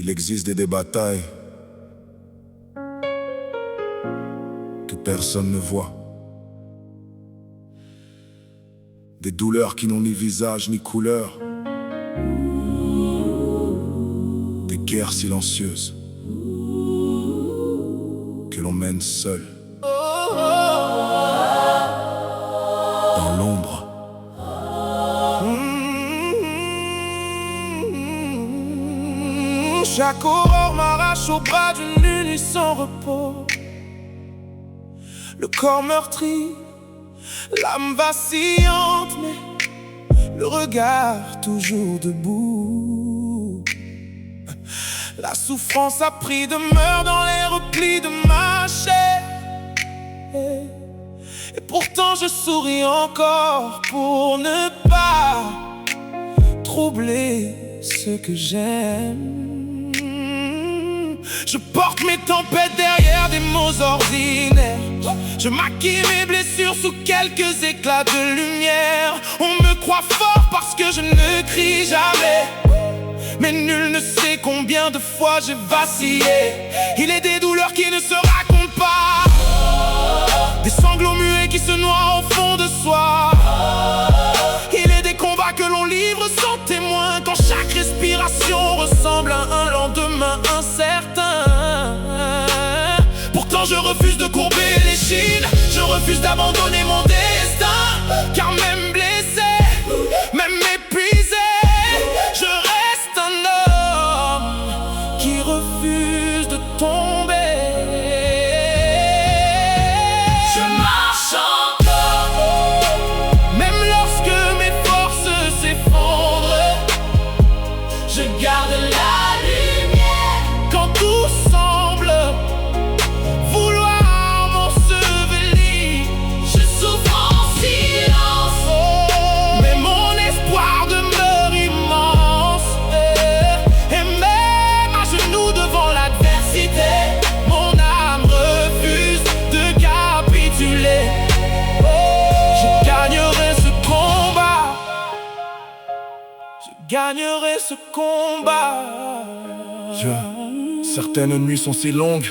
Il existe des batailles que personne ne voit, des douleurs qui n'ont ni visage ni couleur, des guerres silencieuses que l'on mène seul dans l'ombre. Chaque aurore m'arrache au bras d'une nuit sans repos. Le corps meurtri, l'âme vacillante, mais le regard toujours debout. La souffrance a pris demeure dans les replis de ma chair. Et pourtant je souris encore pour ne pas troubler ceux que j'aime. Je porte mes tempêtes derrière des mots ordinaires. Je maquille mes blessures sous quelques éclats de lumière. On me croit fort parce que je ne crie jamais, mais nul ne sait combien de fois j'ai vacillé. Il est des douleurs qui ne se racontent pas, des sanglots muets qui se noient au fond de soi. Il est des combats que l'on livre sans témoin, quand chaque respiration ressemble à un lendemain incertain. Pourtant je refuse de courber les chines, je refuse d'abandonner mon destin. Car même blessé, même épuisé, je reste un homme qui refuse de tomber. Je marche encore, même lorsque mes forces s'effondrent. Je garde la lumière quand tout semble vouloir m'ensevelir. Je souffre en silence, mais mon espoir demeure immense. Et même à genoux devant l'adversité, mon âme refuse de capituler. Je gagnerai ce combat, je gagnerai ce combat. Certaines nuits sont si longues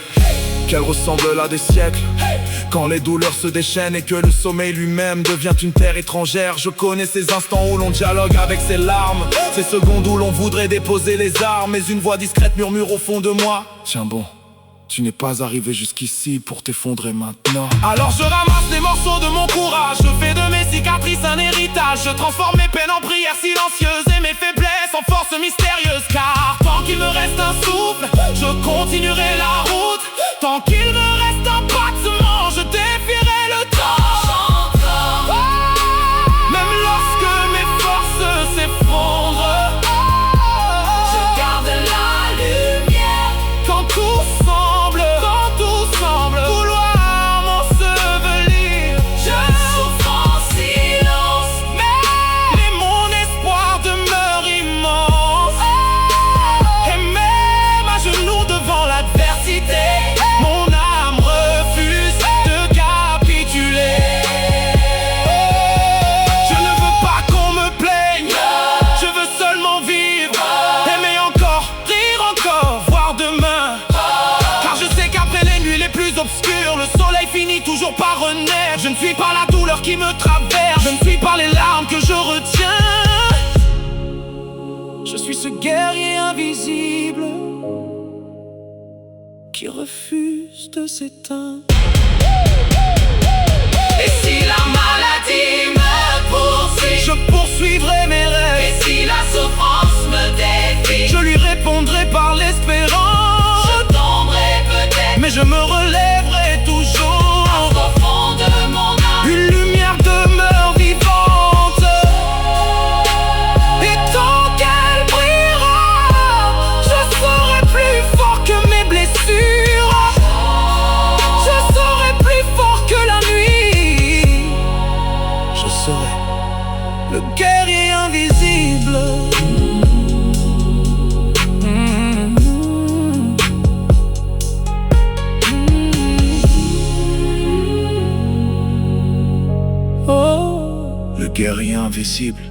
qu'elles ressemblent à des siècles. Quand les douleurs se déchaînent et que le sommeil lui-même devient une terre étrangère. Je connais ces instants où l'on dialogue avec ses larmes, ces secondes où l'on voudrait déposer les armes, mais une voix discrète murmure au fond de moi: tiens bon, tu n'es pas arrivé jusqu'ici pour t'effondrer maintenant. Alors je ramasse les morceaux de mon courage, je fais de mes cicatrices un héritage. Je transforme mes peines en prières silencieuses et mes faiblesses en forces mystérieuses. Car tant qu'il me reste un souffle, je continuerai la route. Tant qu'il me reste un battement, je défierai le temps. Même lorsque mes forces s'effondrent, je garde la lumière quand tout semble vouloir m'ensevelir. Je souffre en silence, mais mon espoir demeure immense. Et même à genoux devant l'adversité, mon âme refuse de capituler. Je ne veux pas qu'on me plaigne, je veux seulement vivre, aimer encore, rire encore, voir demain. Car je sais qu'après les nuits les plus obscures, le soleil finit toujours par renaître. Je ne suis pas la douleur qui me traverse, je ne suis pas les larmes que je retiens. Je suis ce guerrier invisible qui refuse de s'éteindre. Et si la maladie me poursuit, je poursuivrai mes rêves. Et si la souffrance me défie, je lui répondrai par l'espérance. Je tomberai peut-être, mais je me relèverai toujours. Au fond de mon âme, une lumière demeure vivante. Et tant qu'elle brillera, je serai plus fort que mes blessures. Je serai plus fort que la nuit. Je serai le guerrier invisible. Le guerrier invisible.